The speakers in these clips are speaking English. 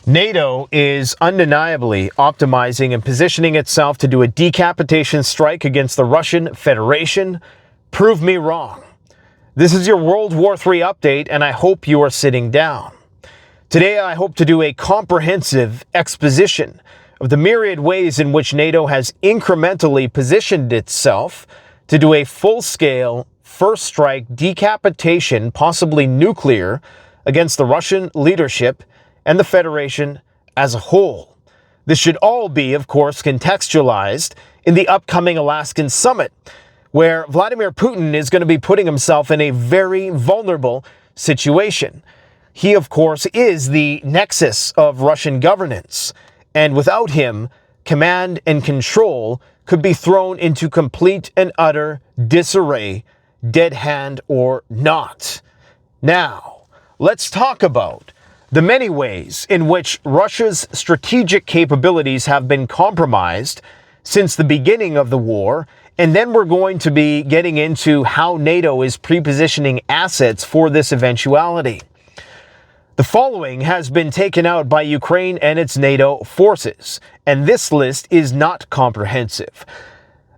NATO is undeniably optimizing and positioning itself to do a decapitation strike against the Russian Federation. Prove me wrong. This is your World War III update, and I hope you are sitting down. Today, I hope to do a comprehensive exposition of the myriad ways in which NATO has incrementally positioned itself to do a full-scale, first strike decapitation, possibly nuclear, against the Russian leadership and the Federation as a whole. This should all be, of course, contextualized in the upcoming Alaskan summit, where Vladimir Putin is going to be putting himself in a very vulnerable situation. He, of course, is the nexus of Russian governance, and without him, command and control could be thrown into complete and utter disarray, dead hand or not. Now, let's talk about the many ways in which Russia's strategic capabilities have been compromised since the beginning of the war, and then we're going to be getting into how NATO is pre-positioning assets for this eventuality. The following has been taken out by Ukraine and its NATO forces, and this list is not comprehensive.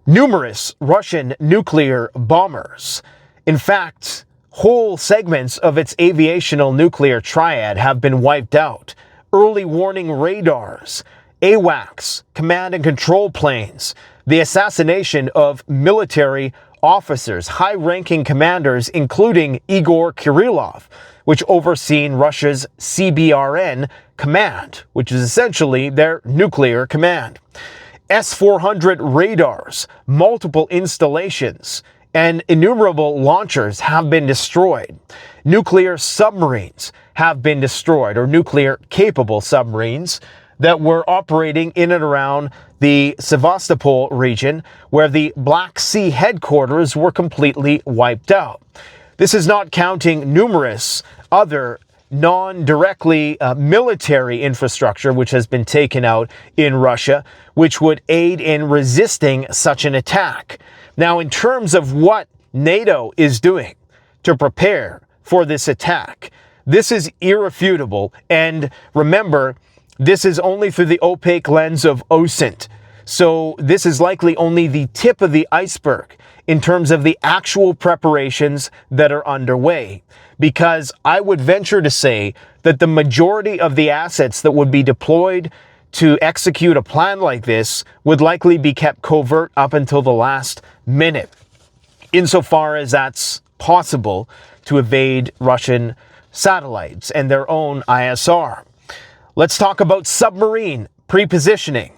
Numerous Russian nuclear bombers. In fact, whole segments of its aviational nuclear triad have been wiped out. Early warning radars, AWACS, command and control planes, the assassination of military officers, high-ranking commanders, including Igor Kirillov, which overseen Russia's CBRN command, which is essentially their nuclear command. S-400 radars, multiple installations, and innumerable launchers have been destroyed. Nuclear submarines have been destroyed, or nuclear-capable submarines that were operating in and around the Sevastopol region, where the Black Sea headquarters were completely wiped out. This is not counting numerous other non-directly military infrastructure which has been taken out in Russia, which would aid in resisting such an attack. Now, in terms of what NATO is doing to prepare for this attack, this is irrefutable. And remember, this is only through the opaque lens of OSINT. So this is likely only the tip of the iceberg in terms of the actual preparations that are underway. Because I would venture to say that the majority of the assets that would be deployed to execute a plan like this would likely be kept covert up until the last minute, insofar as that's possible to evade Russian satellites and their own ISR. Let's talk about submarine pre-positioning.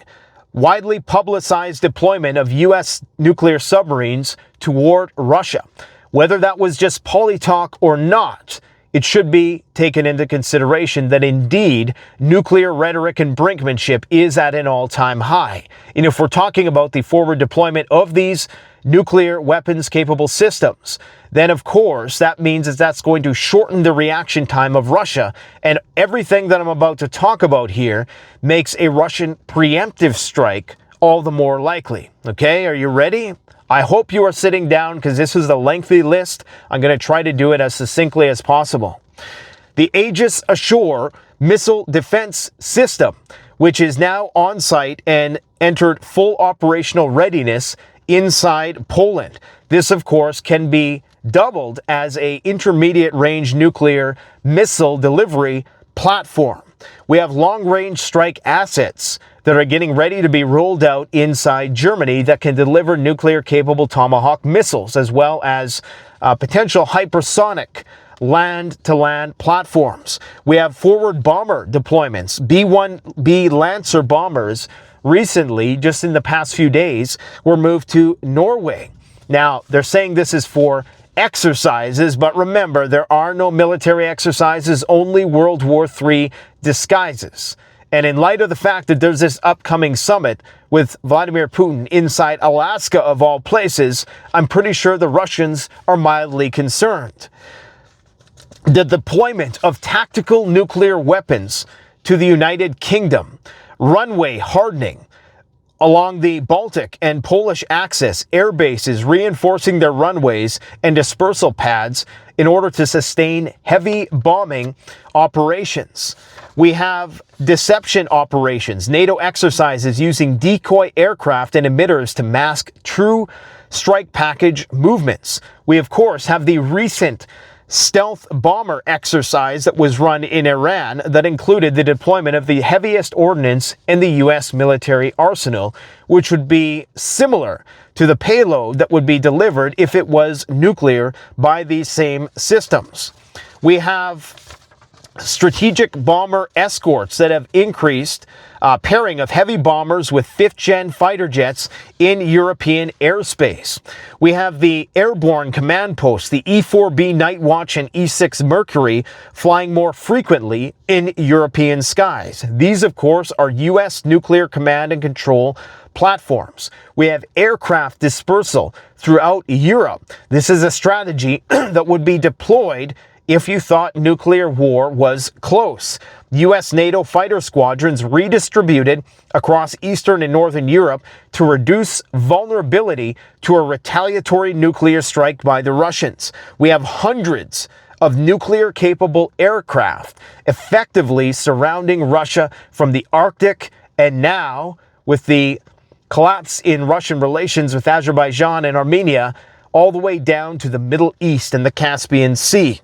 Widely publicized deployment of U.S. nuclear submarines toward Russia. Whether that was just polytalk or not, it should be taken into consideration that indeed nuclear rhetoric and brinkmanship is at an all-time high. And if we're talking about the forward deployment of these nuclear weapons-capable systems, then of course that means that's going to shorten the reaction time of Russia. And everything that I'm about to talk about here makes a Russian preemptive strike all the more likely. Okay, are you ready? I hope you are sitting down because this is a lengthy list. I'm going to try to do it as succinctly as possible. The Aegis Ashore missile defense system, which is now on site and entered full operational readiness inside Poland. This, of course, can be doubled as an intermediate range nuclear missile delivery platform. We have long-range strike assets that are getting ready to be rolled out inside Germany that can deliver nuclear-capable Tomahawk missiles, as well as potential hypersonic land-to-land platforms. We have forward bomber deployments. B-1B Lancer bombers recently, just in the past few days, were moved to Norway. Now, they're saying this is for exercises, but remember, there are no military exercises, only World War III disguises. And in light of the fact that there's this upcoming summit with Vladimir Putin inside Alaska of all places, I'm pretty sure the Russians are mildly concerned. The deployment of tactical nuclear weapons to the United Kingdom, runway hardening, along the Baltic and Polish axis, air bases reinforcing their runways and dispersal pads in order to sustain heavy bombing operations. We have deception operations, NATO exercises using decoy aircraft and emitters to mask true strike package movements. We, of course, have the recent stealth bomber exercise that was run in Iran that included the deployment of the heaviest ordnance in the U.S. military arsenal, which would be similar to the payload that would be delivered if it was nuclear by these same systems. We have strategic bomber escorts that have increased pairing of heavy bombers with 5th-gen fighter jets in European airspace. We have the airborne command posts, the E-4B Night Watch and E-6 Mercury, flying more frequently in European skies. These, of course, are U.S. nuclear command and control platforms. We have aircraft dispersal throughout Europe. This is a strategy that would be deployed if you thought nuclear war was close. U.S. NATO fighter squadrons redistributed across Eastern and Northern Europe to reduce vulnerability to a retaliatory nuclear strike by the Russians. We have hundreds of nuclear-capable aircraft effectively surrounding Russia from the Arctic, and now, with the collapse in Russian relations with Azerbaijan and Armenia, all the way down to the Middle East and the Caspian Sea.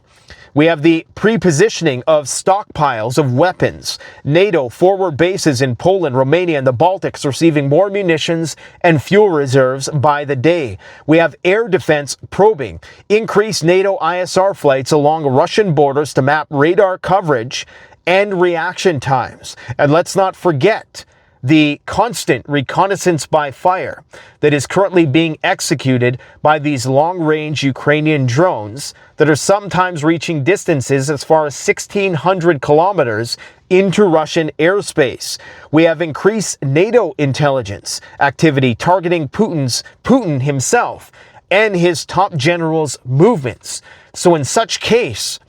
We have the pre-positioning of stockpiles of weapons. NATO forward bases in Poland, Romania, and the Baltics receiving more munitions and fuel reserves by the day. We have air defense probing, increased NATO ISR flights along Russian borders to map radar coverage and reaction times. And let's not forget the constant reconnaissance by fire that is currently being executed by these long-range Ukrainian drones that are sometimes reaching distances as far as 1,600 kilometers into Russian airspace. We have increased NATO intelligence activity targeting Putin himself and his top generals' movements. So in such case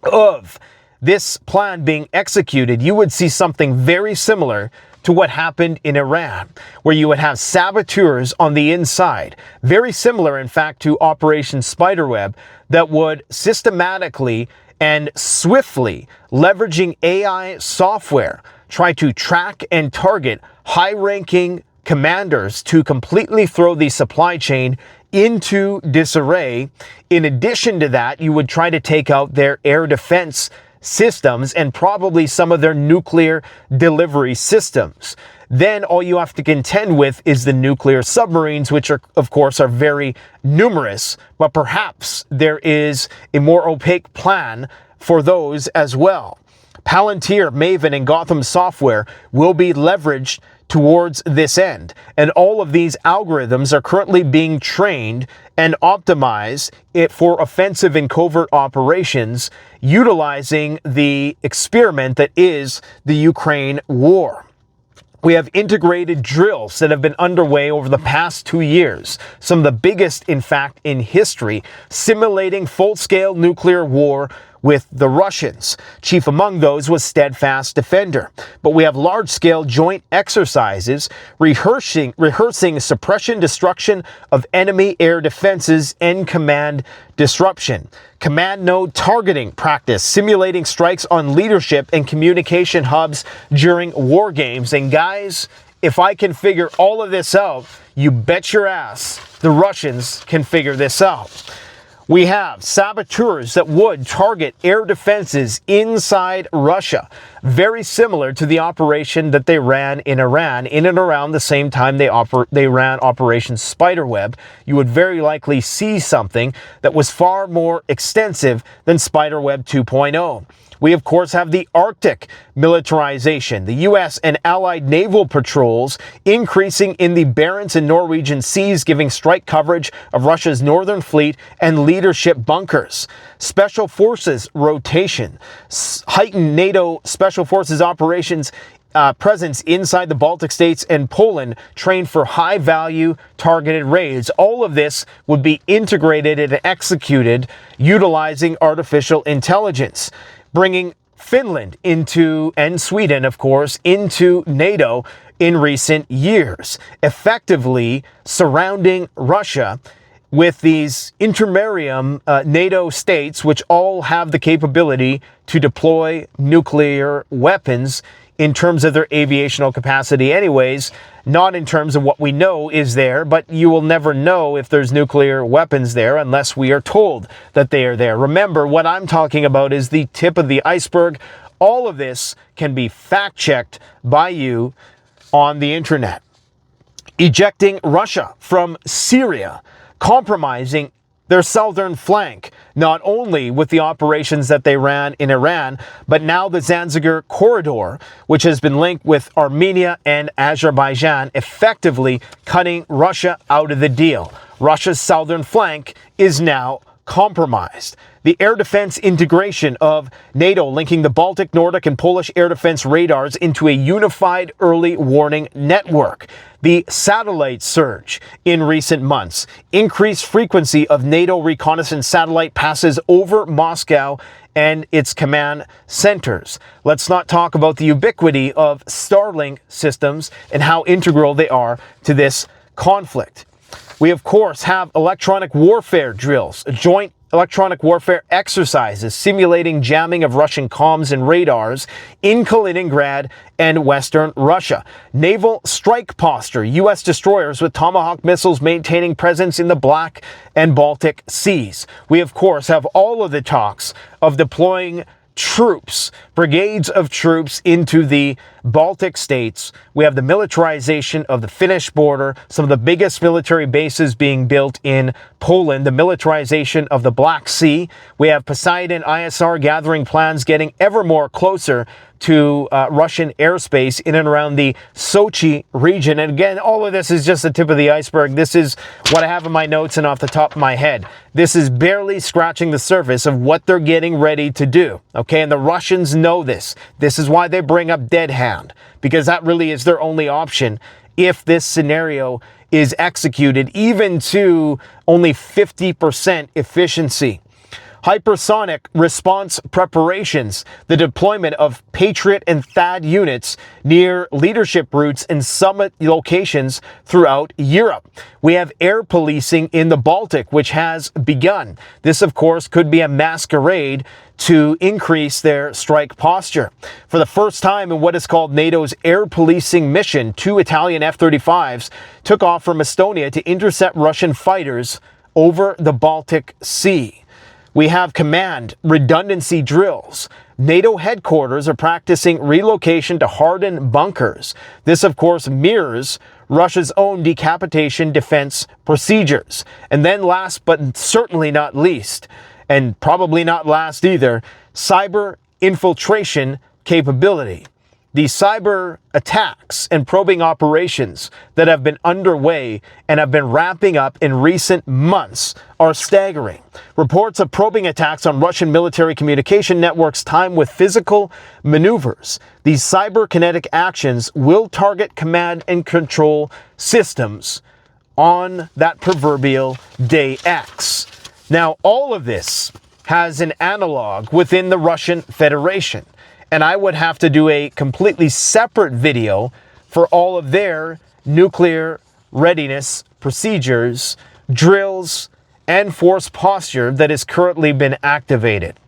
of this plan being executed, you would see something very similar to what happened in Iran, where you would have saboteurs on the inside, very similar, in fact, to Operation Spiderweb, that would systematically and swiftly, leveraging AI software, try to track and target high-ranking commanders to completely throw the supply chain into disarray. In addition to that, you would try to take out their air defense systems and probably some of their nuclear delivery systems. Then all you have to contend with is the nuclear submarines, which are, of course, are very numerous, but perhaps there is a more opaque plan for those as well. Palantir, Maven, and Gotham Software will be leveraged towards this end. And all of these algorithms are currently being trained and optimized for offensive and covert operations, utilizing the experiment that is the Ukraine war. We have integrated drills that have been underway over the past 2 years, some of the biggest, in fact, in history, simulating full-scale nuclear war with the Russians. Chief among those was Steadfast Defender. But we have large-scale joint exercises rehearsing suppression, destruction of enemy air defenses, and command disruption. Command node targeting practice, simulating strikes on leadership and communication hubs during war games. And guys, if I can figure all of this out, you bet your ass the Russians can figure this out. We have saboteurs that would target air defenses inside Russia, very similar to the operation that they ran in Iran in and around the same time they ran Operation Spiderweb. You would very likely see something that was far more extensive than Spiderweb 2.0. We, of course, have the Arctic militarization, the U.S. and allied naval patrols increasing in the Barents and Norwegian seas, giving strike coverage of Russia's northern fleet and leadership bunkers. Special forces rotation, heightened NATO special forces operations presence inside the Baltic states and Poland, trained for high-value targeted raids. All of this would be integrated and executed utilizing artificial intelligence, bringing Finland and Sweden, of course, into NATO in recent years, effectively surrounding Russia with these intermarium NATO states, which all have the capability to deploy nuclear weapons in terms of their aviational capacity anyways, not in terms of what we know is there, but you will never know if there's nuclear weapons there unless we are told that they are there. Remember, what I'm talking about is the tip of the iceberg. All of this can be fact-checked by you on the internet. Ejecting Russia from Syria, compromising their southern flank, not only with the operations that they ran in Iran, but now the Zanzibar corridor, which has been linked with Armenia and Azerbaijan, effectively cutting Russia out of the deal. Russia's southern flank is now compromised. The air defense integration of NATO, linking the Baltic, Nordic, and Polish air defense radars into a unified early warning network. The satellite surge in recent months. Increased frequency of NATO reconnaissance satellite passes over Moscow and its command centers. Let's not talk about the ubiquity of Starlink systems and how integral they are to this conflict. We, of course, have electronic warfare drills, joint electronic warfare exercises simulating jamming of Russian comms and radars in Kaliningrad and Western Russia. Naval strike posture, U.S. destroyers with Tomahawk missiles maintaining presence in the Black and Baltic seas. We, of course, have all of the talks of deploying troops, brigades of troops into the Baltic states. We have the militarization of the Finnish border, some of the biggest military bases being built in Poland, the militarization of the Black Sea. We have Poseidon ISR gathering plans getting ever more closer to Russian airspace in and around the Sochi region. And again, all of this is just the tip of the iceberg. This is what I have in my notes and off the top of my head. This is barely scratching the surface of what they're getting ready to do. Okay, and the Russians know this. This is why they bring up dead hand, because that really is their only option if this scenario is executed, even to only 50% efficiency. Hypersonic response preparations, the deployment of Patriot and THAAD units near leadership routes and summit locations throughout Europe. We have air policing in the Baltic, which has begun. This, of course, could be a masquerade to increase their strike posture. For the first time in what is called NATO's air policing mission, 2 Italian F-35s took off from Estonia to intercept Russian fighters over the Baltic Sea. We have command redundancy drills. NATO headquarters are practicing relocation to hardened bunkers. This, of course, mirrors Russia's own decapitation defense procedures. And then last but certainly not least, and probably not last either, cyber infiltration capability. The cyber attacks and probing operations that have been underway and have been ramping up in recent months are staggering. Reports of probing attacks on Russian military communication networks timed with physical maneuvers. These cyberkinetic actions will target command and control systems on that proverbial day X. Now, all of this has an analog within the Russian Federation. And I would have to do a completely separate video for all of their nuclear readiness procedures, drills, and force posture that has currently been activated.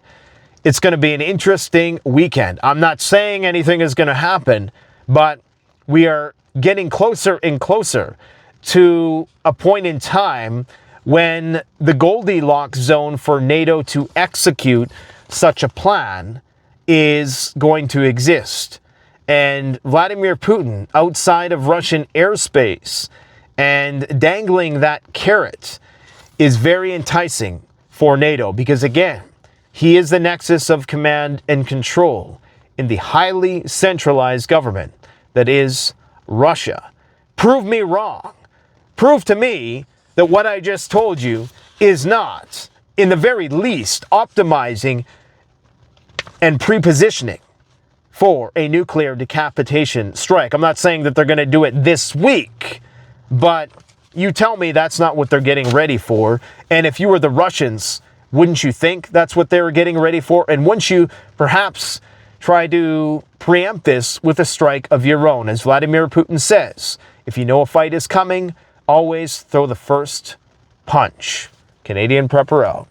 It's going to be an interesting weekend. I'm not saying anything is going to happen, but we are getting closer and closer to a point in time when the Goldilocks zone for NATO to execute such a plan is going to exist. And Vladimir Putin, outside of Russian airspace and dangling that carrot, is very enticing for NATO because, again, he is the nexus of command and control in the highly centralized government that is Russia. Prove me wrong. Prove to me that what I just told you is not, in the very least, optimizing and prepositioning for a nuclear decapitation strike. I'm not saying that they're going to do it this week, but you tell me that's not what they're getting ready for. And if you were the Russians, wouldn't you think that's what they were getting ready for? And wouldn't you perhaps try to preempt this with a strike of your own. As Vladimir Putin says, if you know a fight is coming, always throw the first punch. Canadian Prepper out.